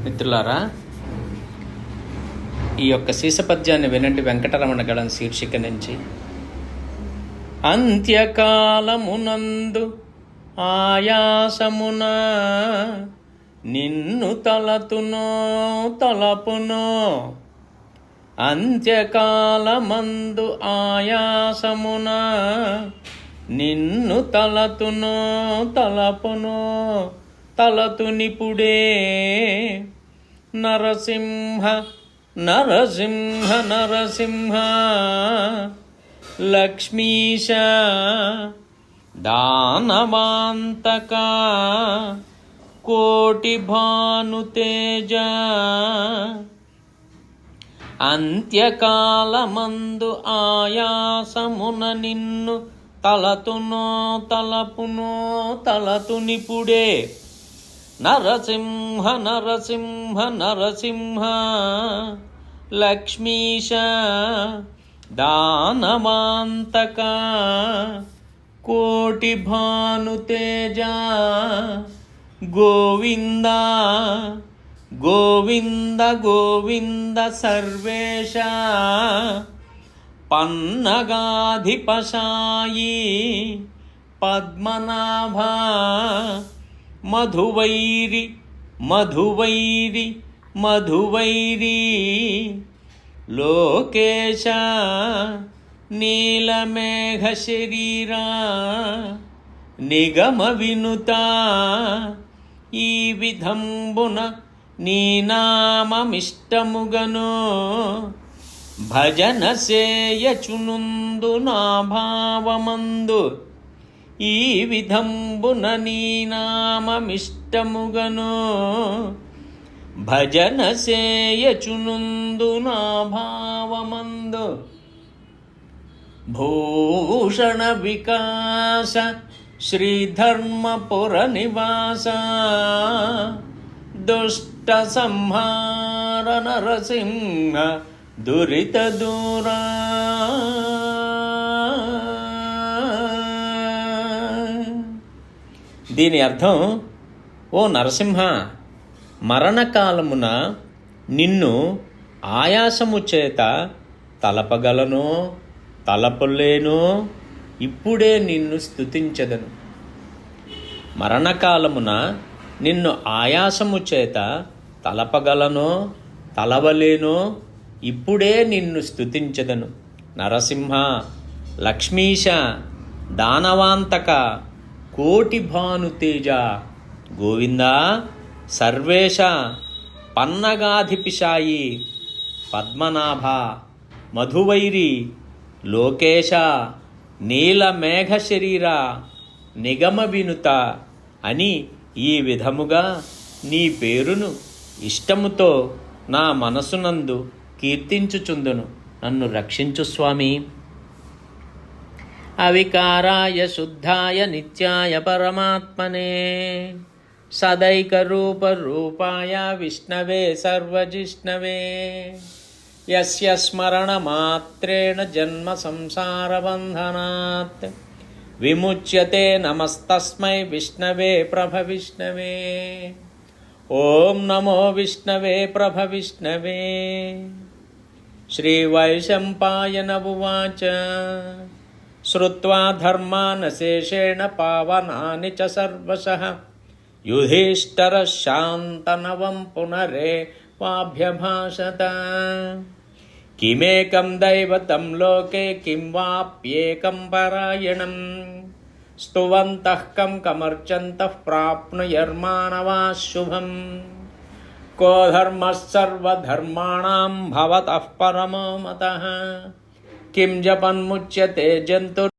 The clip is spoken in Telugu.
మిత్రులారా, ఈ యొక్క శీర్షపద్యాన్ని వినండి. వెంకటరమణ గళం శీర్షిక నుంచి. అంత్యకాలమునందు ఆయాసమున నిన్ను తలతునో తలపునో, అంత్యకాలమందు ఆయాసమున నిన్ను తలతునో తలపునో, తలతునిపుడే నరసింహ నరసింహ నరసింహ లక్ష్మీశ దానవాంతక కోటి భానుతేజ. అంత్యకాలమందు ఆయాసమున నిన్ను తలతునో తలపునో, తలతునిపుడే నరసింహ నరసింహ నరసింహ లక్ష్మీశ దానవాంతక కోటి భానుతేజ. గోవింద గోవింద గోవింద సర్వేశ పన్నగాధిపశాయి పద్మనాభ మధువైరి మధువైరి మధువైరి లోకేశ నీలమేఘ శరీరా నిగమ వినుత. ఈ విధంబున నీ నామమిష్టముగను భజన సేయచునుందు నా భావమందు. ఈ విధంబున నీ నామమిష్టముగను భజన సేయచునుందు నా భావమందు. భూషణ వికాస శ్రీధర్మపుర నివాస దుష్ట సంహార నరసింహ దురిత దూరా. దీని అర్థం, ఓ నరసింహ, మరణకాలమున నిన్ను ఆయాసము చేత తలపగలనో తలపలేనో, ఇప్పుడే నిన్ను స్తుతించెదను. మరణకాలమున నిన్ను ఆయాసము చేత తలపగలనో తలవలేనో, ఇప్పుడే నిన్ను స్తుతించెదను. నరసింహ లక్ష్మీశ దానవాంతక కోటి భానుతేజ గోవింద సర్వేశ పన్నగాధిపిశాయి పద్మనాభ మధువైరి లోకేశ నీలమేఘ శరీర నిగమ వినుత అని ఈ విధముగా నీ పేరును ఇష్టముతో నా మనసునందు కీర్తించుచుందును. నన్ను రక్షించు స్వామి. అవికారాయ శుద్ధాయ నిత్యాయ పరమాత్మనే సదైకరూప రూపాయ విష్ణవే సర్వజిష్ణవే. యస్య స్మరణ మాత్రేణ జన్మ సంసార బంధనాత్ విముచ్యతే. నమస్తస్మై విష్ణవే ప్రభ విష్ణవే. ఓం నమో విష్ణవే ప్రభ విష్ణవే. శ్రీవైశంపాయన ఉవాచ. శ్రుత్వా ధర్మాన్ శేషేణ పావనాని చ సర్వశః యుధిష్ఠిర శాంతనవం పునరేవాభ్యభాషత. కిమేకం దైవతం లోకే కిం వాప్యేకం పరాయణం స్తువంతః కం కమర్చంతః ప్రాప్నుయర్మానవాః శుభం. కో ధర్మః సర్వధర్మాణాం భవతః పరమో మతః కిం జపన్ముచ్యతే జంతుర్